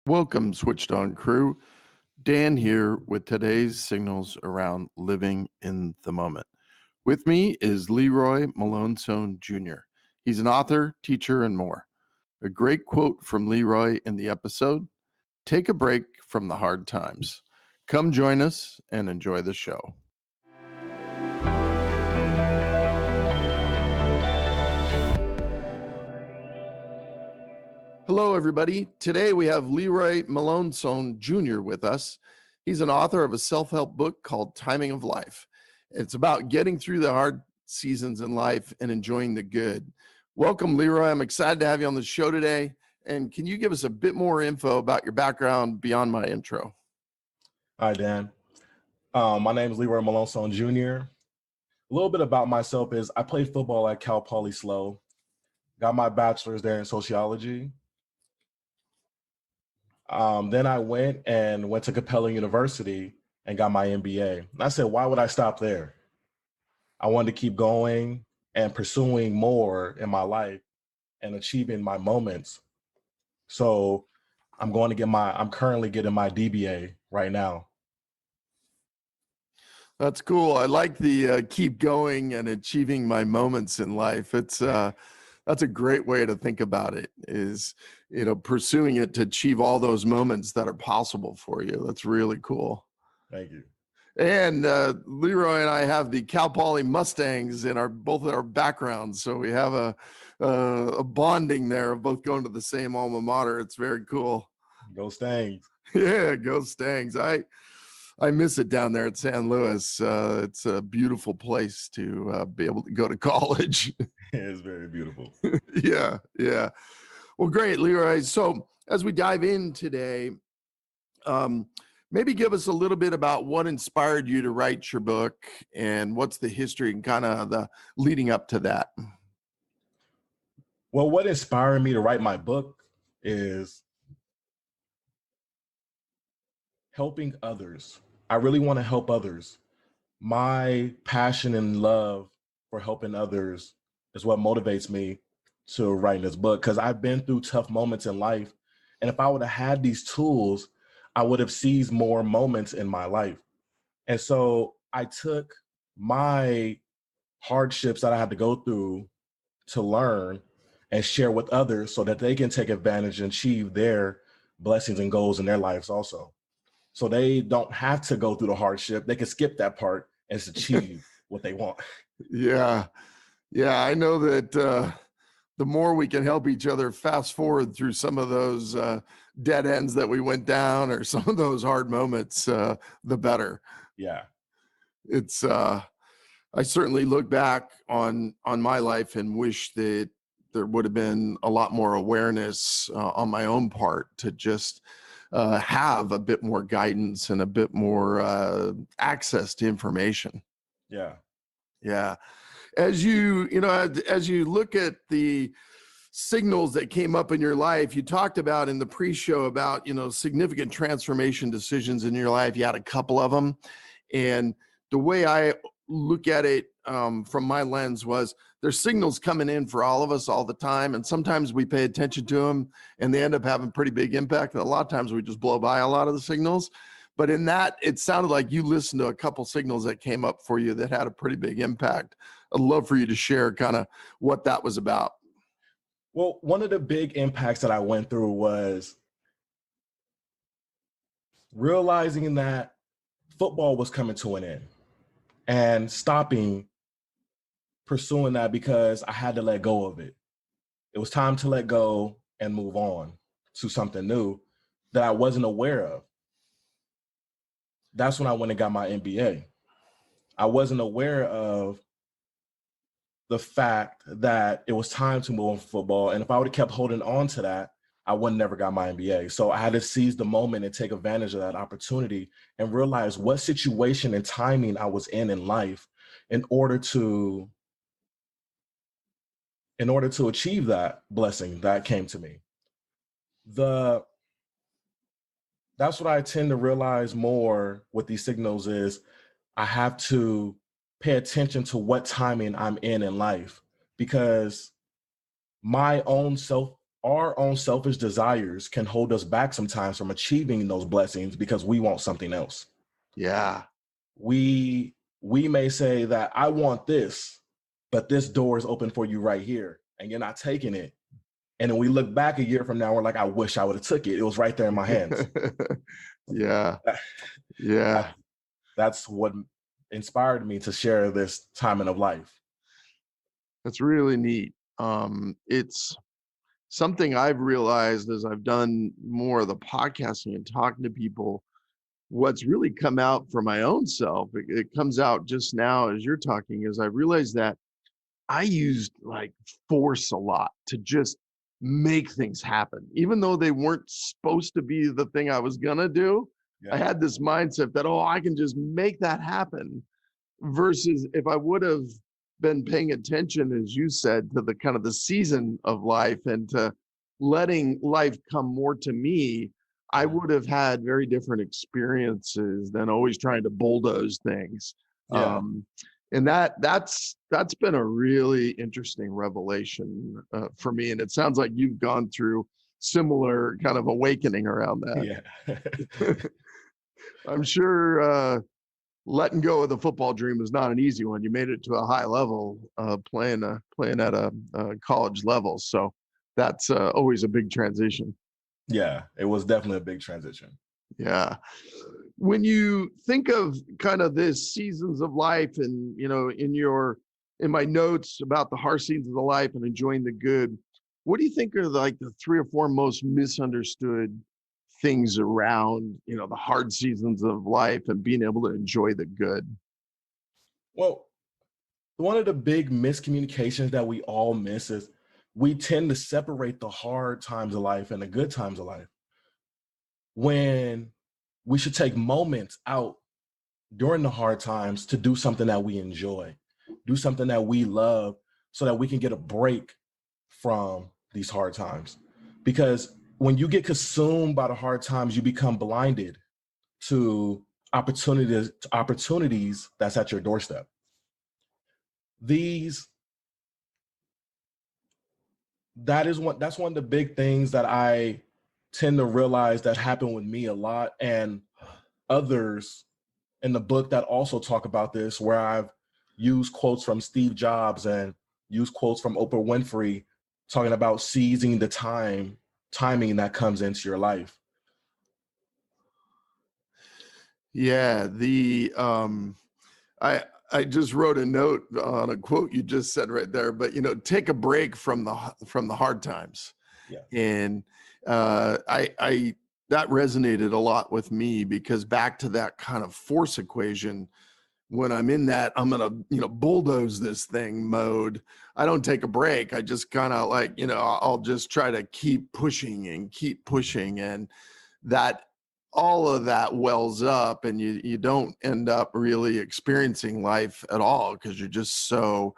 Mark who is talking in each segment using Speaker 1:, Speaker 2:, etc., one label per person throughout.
Speaker 1: Welcome, Switched On crew. Dan here with today's signals around living in the moment. With me is Leroy Malonson Jr. He's an author, teacher, and more. A great quote from Leroy in the episode: "Take a break from the hard times." Come join us and enjoy the show. Hello, everybody. Today we have Leroy Malonson Jr. with us. He's an author of a self-help book called Timing of Life. It's about getting through the hard seasons in life and enjoying the good. Welcome, Leroy. I'm excited to have you on the show today. And can you give us a bit more info about your background beyond my intro?
Speaker 2: Hi, Dan. My name is Leroy Malonson Jr. A little bit about myself is I played football at Cal Poly SLO. Got my bachelor's there in sociology. Then I went to Capella University and got my MBA. And I said, why would I stop there? I wanted to keep going and pursuing more in my life and achieving my moments. So I'm currently getting my DBA right now.
Speaker 1: That's cool. I like the keep going and achieving my moments in life. That's a great way to think about it, is, pursuing it to achieve all those moments that are possible for you. That's really cool.
Speaker 2: Thank you.
Speaker 1: And Leroy and I have the Cal Poly Mustangs in both our backgrounds. So we have a bonding there of both going to the same alma mater. It's very cool.
Speaker 2: Go Stangs.
Speaker 1: Yeah, go Stangs. I miss it down there at San Luis. It's a beautiful place to be able to go to college.
Speaker 2: It's very beautiful.
Speaker 1: Yeah. Well, great, Leroy. So as we dive in today, maybe give us a little bit about what inspired you to write your book and what's the history and kind of the leading up to that.
Speaker 2: Well, what inspired me to write my book is helping others. I really want to help others. My passion and love for helping others is what motivates me to write this book, because I've been through tough moments in life. And if I would have had these tools, I would have seized more moments in my life. And so I took my hardships that I had to go through to learn and share with others so that they can take advantage and achieve their blessings and goals in their lives also. So they don't have to go through the hardship. They can skip that part and achieve what they want.
Speaker 1: Yeah. I know that the more we can help each other fast forward through some of those dead ends that we went down or some of those hard moments, the better.
Speaker 2: Yeah.
Speaker 1: It's I certainly look back on my life and wish that there would have been a lot more awareness on my own part to just have a bit more guidance and a bit more access to information. Yeah. As you look at the signals that came up in your life, you talked about in the pre-show about, significant transformation decisions in your life. You had a couple of them. And the way I look at it from my lens was there's signals coming in for all of us all the time. And sometimes we pay attention to them and they end up having pretty big impact. And a lot of times we just blow by a lot of the signals. But in that, it sounded like you listened to a couple signals that came up for you that had a pretty big impact. I'd love for you to share kind of what that was about.
Speaker 2: Well, one of the big impacts that I went through was realizing that football was coming to an end and stopping pursuing that because I had to let go of it. It was time to let go and move on to something new that I wasn't aware of. That's when I went and got my MBA. I wasn't aware of the fact that it was time to move on from football. And if I would have kept holding on to that, I would have never got my MBA. So I had to seize the moment and take advantage of that opportunity and realize what situation and timing I was in life in order to achieve that blessing that came to me. That's what I tend to realize more with these signals is I have to pay attention to what timing I'm in life, because my own self our own selfish desires can hold us back sometimes from achieving those blessings because we want something else.
Speaker 1: Yeah.
Speaker 2: We may say that I want this, but this door is open for you right here, and you're not taking it. And then we look back a year from now, we're like, I wish I would have took it. It was right there in my hands.
Speaker 1: Yeah. Yeah.
Speaker 2: That's what inspired me to share this timing of life.
Speaker 1: That's really neat. It's something I've realized as I've done more of the podcasting and talking to people. What's really come out for my own self, it comes out just now as you're talking, is I realized that I used like force a lot to just make things happen, even though they weren't supposed to be the thing I was gonna do. I had this mindset that, oh, I can just make that happen, versus if I would have been paying attention, as you said, to the kind of the season of life and to letting life come more to me, I would have had very different experiences than always trying to bulldoze things.
Speaker 2: Yeah.
Speaker 1: And that's been a really interesting revelation for me. And it sounds like you've gone through similar kind of awakening around that.
Speaker 2: Yeah.
Speaker 1: I'm sure letting go of the football dream is not an easy one. You made it to a high level, playing at a college level. So that's always a big transition.
Speaker 2: Yeah, it was definitely a big transition.
Speaker 1: Yeah. When you think of kind of this seasons of life, and, you know, in my notes about the harsh seasons of life and enjoying the good, what do you think are like the 3 or 4 most misunderstood things around, you know, the hard seasons of life and being able to enjoy the good?
Speaker 2: Well, one of the big miscommunications that we all miss is we tend to separate the hard times of life and the good times of life, when we should take moments out during the hard times to do something that we enjoy, do something that we love, so that we can get a break from these hard times. Because when you get consumed by the hard times, you become blinded to opportunities that's at your doorstep. That's one of the big things that I tend to realize that happened with me a lot, and others in the book that also talk about this, where I've used quotes from Steve Jobs and used quotes from Oprah Winfrey talking about seizing the timing that comes into your life.
Speaker 1: Yeah, I just wrote a note on a quote you just said right there, but, you know, take a break from the hard times.
Speaker 2: Yeah.
Speaker 1: And I that resonated a lot with me, because back to that kind of force equation, when I'm in that I'm gonna, you know, bulldoze this thing mode, I don't take a break. I just kind of like, you know, I'll just try to keep pushing, and that all of that wells up, and you don't end up really experiencing life at all, because you're just so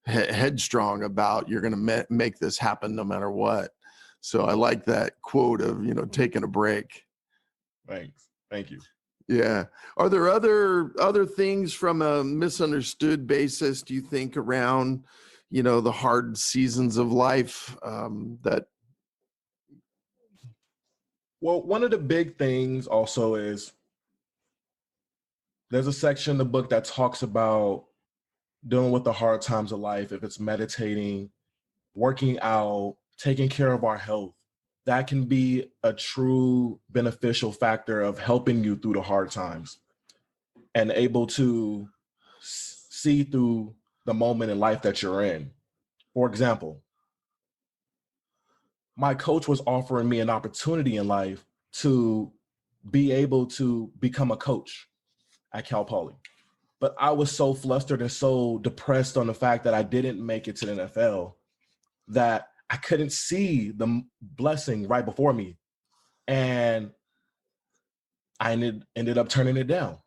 Speaker 1: headstrong about you're going to make this happen no matter what. So I like that quote of, you know, taking a break.
Speaker 2: Thanks. Thank you.
Speaker 1: Yeah. Are there other things from a misunderstood basis, do you think, around, you know, the hard seasons of life that?
Speaker 2: Well, one of the big things also is there's a section in the book that talks about dealing with the hard times of life. If it's meditating, working out, taking care of our health, that can be a true beneficial factor of helping you through the hard times and able to see through the moment in life that you're in. For example, my coach was offering me an opportunity in life to be able to become a coach at Cal Poly. But I was so flustered and so depressed on the fact that I didn't make it to the NFL that I couldn't see the blessing right before me. And I ended up turning it down.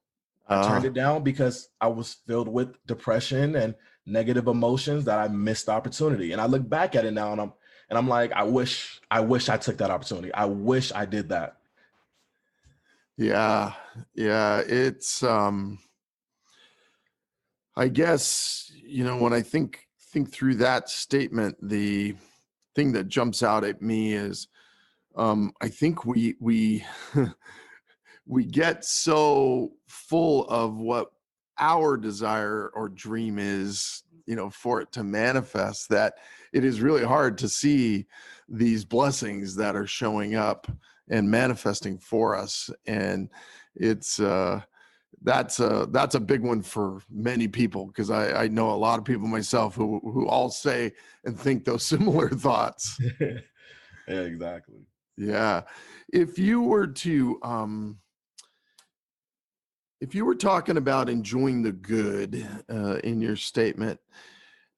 Speaker 2: I turned it down because I was filled with depression and negative emotions that I missed the opportunity. And I look back at it now and I'm like, I wish I took that opportunity. I wish I did that.
Speaker 1: Yeah. Yeah. It's, I guess, you know, when I think through that statement, thing that jumps out at me is I think we we get so full of what our desire or dream is, for it to manifest, that it is really hard to see these blessings that are showing up and manifesting for us. And it's that's a big one for many people, because I know a lot of people myself who all say and think those similar thoughts.
Speaker 2: Yeah, exactly.
Speaker 1: Yeah. If you were talking about enjoying the good in your statement,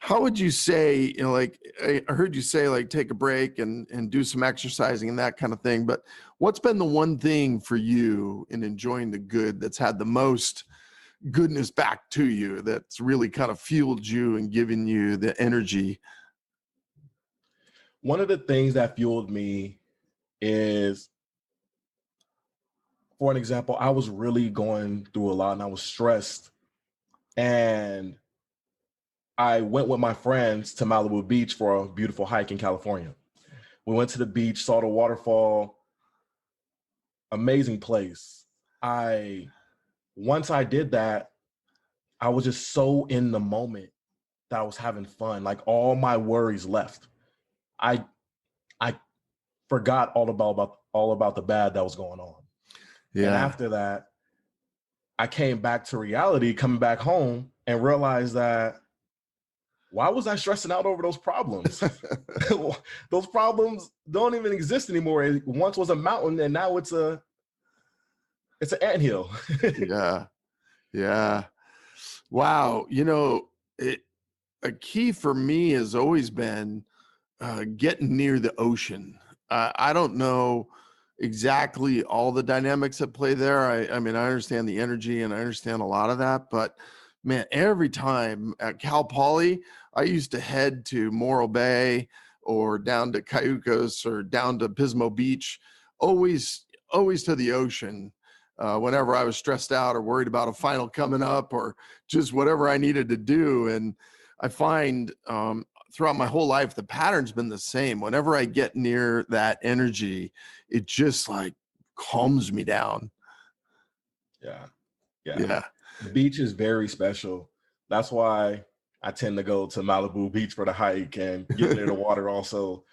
Speaker 1: how would you say, like I heard you say, like take a break and do some exercising and that kind of thing, but what's been the one thing for you in enjoying the good that's had the most goodness back to you, that's really kind of fueled you and given you the energy?
Speaker 2: One of the things that fueled me is, for an example, I was really going through a lot and I was stressed. And I went with my friends to Malibu Beach for a beautiful hike in California. We went to the beach, saw the waterfall, amazing place. Once I did that, I was just so in the moment that I was having fun. Like all my worries left. I forgot all about the bad that was going on. Yeah. And after that, I came back to reality, coming back home, and realized that, why was I stressing out over those problems? Those problems don't even exist anymore. It once was a mountain, and now it's an anthill.
Speaker 1: Yeah. Wow. A key for me has always been getting near the ocean. I don't know exactly all the dynamics at play there. I mean, I understand the energy and I understand a lot of that, but man, every time at Cal Poly, I used to head to Morro Bay or down to Cayucos or down to Pismo Beach, always to the ocean. Whenever I was stressed out or worried about a final coming up or just whatever I needed to do. And I find throughout my whole life, the pattern's been the same. Whenever I get near that energy, it just like calms me down.
Speaker 2: Yeah. The beach is very special. That's why I tend to go to Malibu Beach for the hike, and getting near the water also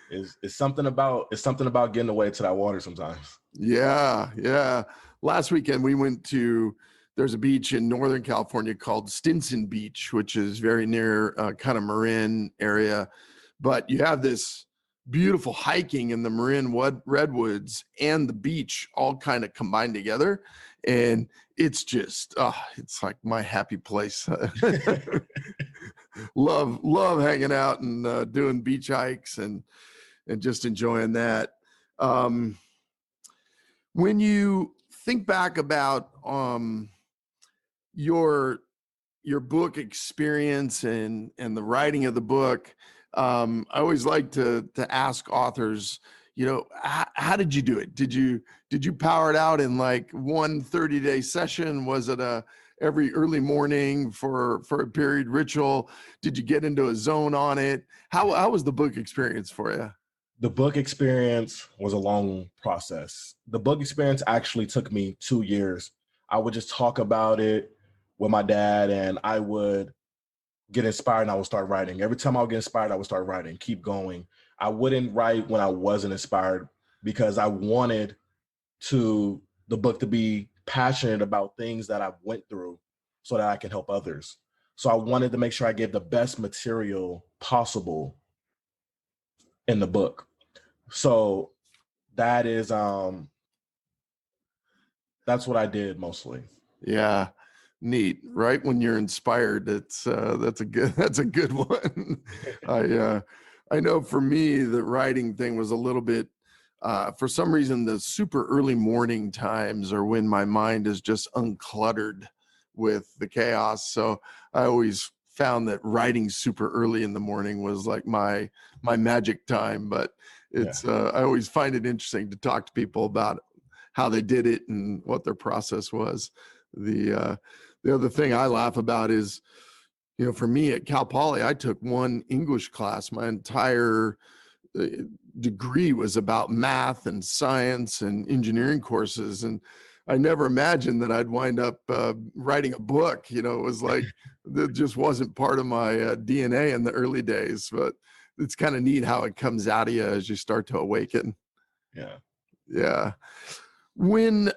Speaker 2: is something about getting away to that water sometimes.
Speaker 1: Yeah. Last weekend we went to, there's a beach in Northern California called Stinson Beach, which is very near kind of Marin area. But you have this beautiful hiking in the Marin redwoods and the beach all kind of combined together. And it's just, it's like my happy place. love hanging out and doing beach hikes and just enjoying that. When you think back about your book experience and the writing of the book, I always like to ask authors, how did you do it? Did you power it out in like one 30-day session? Was it every early morning for a period ritual? Did you get into a zone on it? How was the book experience for you?
Speaker 2: The book experience was a long process. The book experience actually took me 2 years. I would just talk about it with my dad, and I would get inspired and I would start writing. Every time I would get inspired, I would start writing, keep going. I wouldn't write when I wasn't inspired, because I wanted the book to be passionate about things that I went through so that I can help others. So I wanted to make sure I gave the best material possible in the book. So that is that's what I did mostly.
Speaker 1: Yeah. Neat. Right when you're inspired, that's a good one. I know for me, the writing thing was a little bit, for some reason, the super early morning times are when my mind is just uncluttered with the chaos. So I always found that writing super early in the morning was like my magic time. But it's I always find it interesting to talk to people about how they did it and what their process was. The other thing I laugh about is, for me at Cal Poly, I took one English class my entire degree was about math and science and engineering courses. And I never imagined that I'd wind up writing a book. It was like, that just wasn't part of my DNA in the early days, but it's kind of neat how it comes out of you as you start to awaken.
Speaker 2: Yeah.
Speaker 1: Yeah. When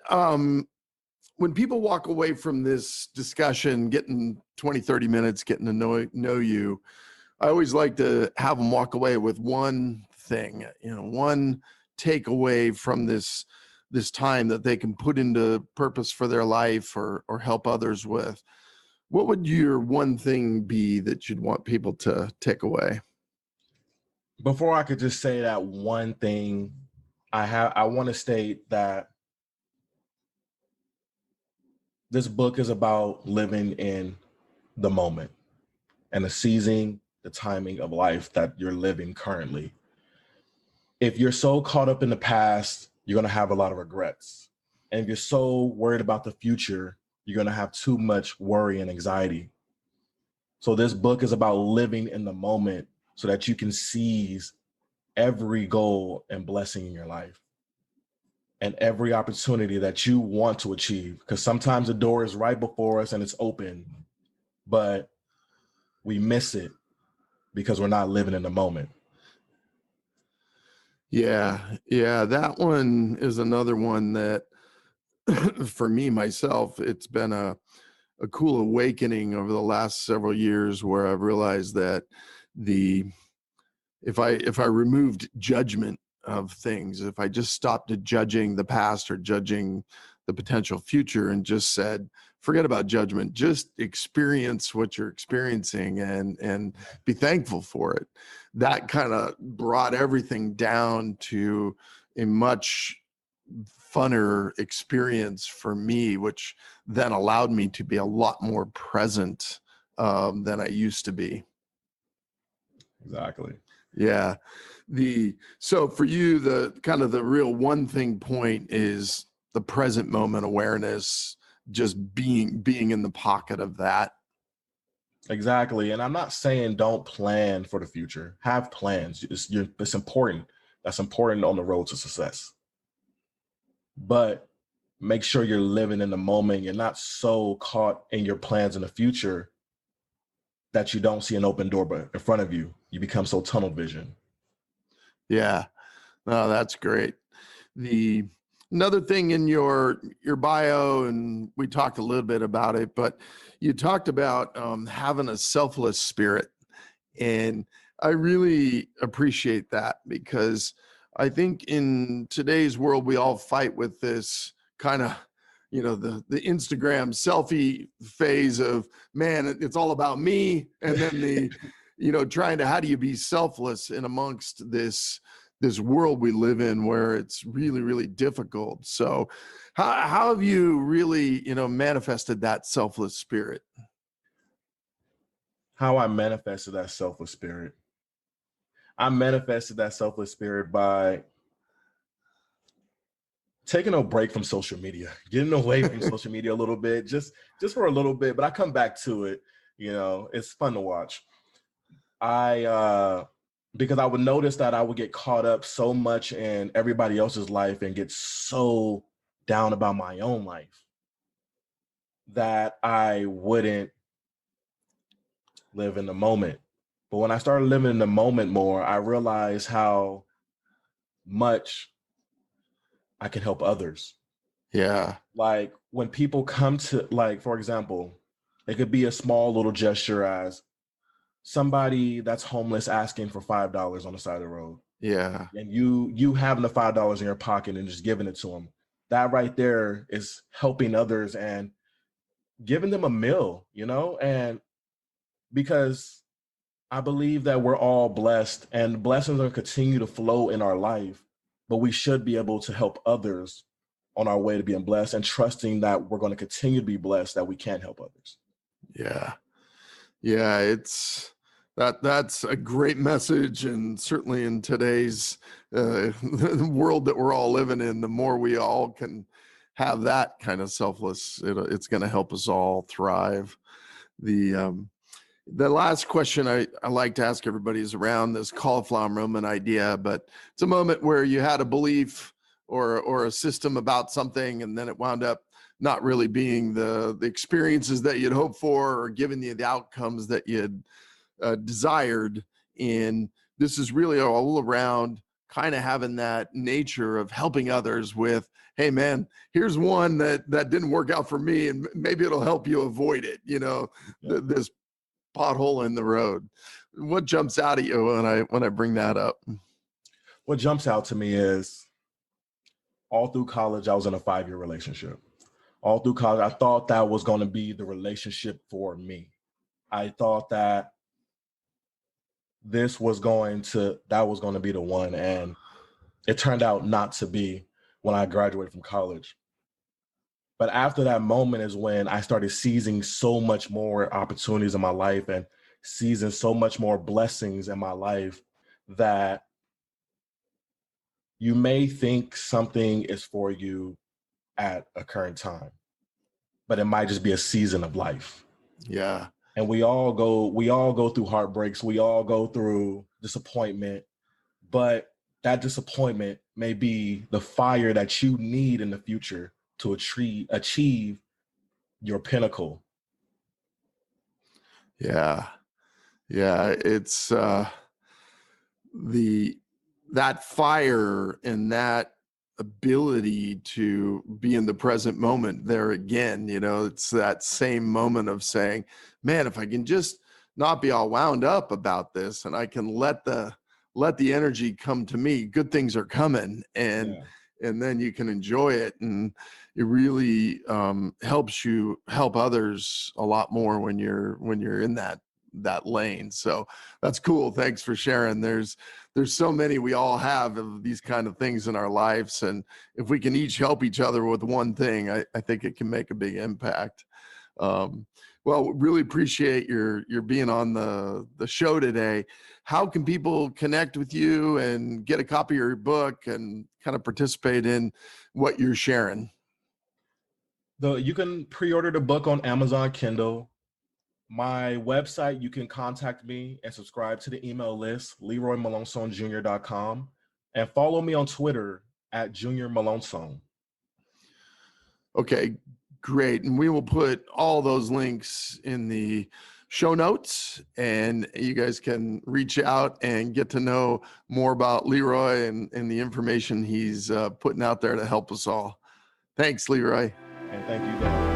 Speaker 1: people walk away from this discussion, getting 20, 30 minutes, getting to know you, I always like to have them walk away with one thing, one takeaway from this time that they can put into purpose for their life or help others with. What would your one thing be that you'd want people to take away?
Speaker 2: Before I could just say that one thing, I want to state that this book is about living in the moment and seizing the timing of life that you're living currently. If you're so caught up in the past, you're going to have a lot of regrets. And if you're so worried about the future, you're going to have too much worry and anxiety. So this book is about living in the moment so that you can seize every goal and blessing in your life and every opportunity that you want to achieve. Because sometimes the door is right before us and it's open, but we miss it because we're not living in the moment.
Speaker 1: Yeah, that one is another one that for me, myself, it's been a cool awakening over the last several years where I've realized that if I removed judgment of things, if I just stopped judging the past or judging the potential future and just said, forget about judgment, just experience what you're experiencing and be thankful for it. That kind of brought everything down to a much funner experience for me, which then allowed me to be a lot more present than I used to be.
Speaker 2: Exactly.
Speaker 1: Yeah. So for you, the kind of the real one thing point is the present moment awareness, just being in the pocket of that.
Speaker 2: Exactly. And I'm not saying don't plan for the future. Have plans. It's important. That's important on the road to success. But make sure you're living in the moment. You're not so caught in your plans in the future that you don't see an open door in front of you. You become so tunnel vision.
Speaker 1: Yeah. No, that's great. Another thing in your bio, and we talked a little bit about it, but you talked about having a selfless spirit. And I really appreciate that because I think in today's world, we all fight with this kind of, the Instagram selfie phase of, man, it's all about me. And then trying to, how do you be selfless in amongst this world we live in where it's really, really difficult. So how have you really, manifested that selfless spirit?
Speaker 2: How I manifested that selfless spirit. I manifested that selfless spirit by taking a break from social media, getting away from social media a little bit, just for a little bit, but I come back to it. It's fun to watch. Because I would notice that I would get caught up so much in everybody else's life and get so down about my own life that I wouldn't live in the moment. But when I started living in the moment more, I realized how much I can help others.
Speaker 1: Yeah.
Speaker 2: Like when people come to, like, for example, it could be a small little gesture as somebody that's homeless asking for $5 on the side of the road.
Speaker 1: Yeah.
Speaker 2: And you having the $5 in your pocket and just giving it to them. That right there is helping others and giving them a meal, and because I believe that we're all blessed and blessings are continue to flow in our life, but we should be able to help others on our way to being blessed and trusting that we're going to continue to be blessed, that we can help others.
Speaker 1: Yeah. Yeah. That's a great message. And certainly in today's world that we're all living in, the more we all can have that kind of selfless, it's going to help us all thrive. The last question I like to ask everybody is around this cauliflower moment idea, but it's a moment where you had a belief or a system about something, and then it wound up not really being the experiences that you'd hoped for or giving you the outcomes that you'd desired. And this is really all around kind of having that nature of helping others with, hey man, here's one that didn't work out for me, and maybe it'll help you avoid it, this pothole in the road. What jumps out at you when I bring that up?
Speaker 2: What jumps out to me is all through college, I was in a 5-year relationship. All through college, I thought that was going to be the relationship for me. I thought that that was going to be the one. And it turned out not to be when I graduated from college. But after that moment is when I started seizing so much more opportunities in my life and seizing so much more blessings in my life that you may think something is for you at a current time, but it might just be a season of life.
Speaker 1: Yeah.
Speaker 2: And we all go through heartbreaks. We all go through disappointment, but that disappointment may be the fire that you need in the future to achieve your pinnacle.
Speaker 1: Yeah. It's that fire and that ability to be in the present moment there again, it's that same moment of saying, man, if I can just not be all wound up about this and I can let the energy come to me, good things are coming, and then you can enjoy it. And it really helps you help others a lot more when you're in that lane. So that's cool. Thanks for sharing. There's so many we all have of these kind of things in our lives. And if we can each help each other with one thing, I think it can make a big impact. Well, really appreciate your being on the show today. How can people connect with you and get a copy of your book and kind of participate in what you're sharing?
Speaker 2: You can pre-order the book on Amazon Kindle. My website, you can contact me and subscribe to the email list, LeroyMalonsonJr.com, and follow me on Twitter at Junior Malonson.
Speaker 1: Okay, great. And we will put all those links in the show notes, and you guys can reach out and get to know more about Leroy and the information he's putting out there to help us all. Thanks, Leroy.
Speaker 2: And thank you, Dan.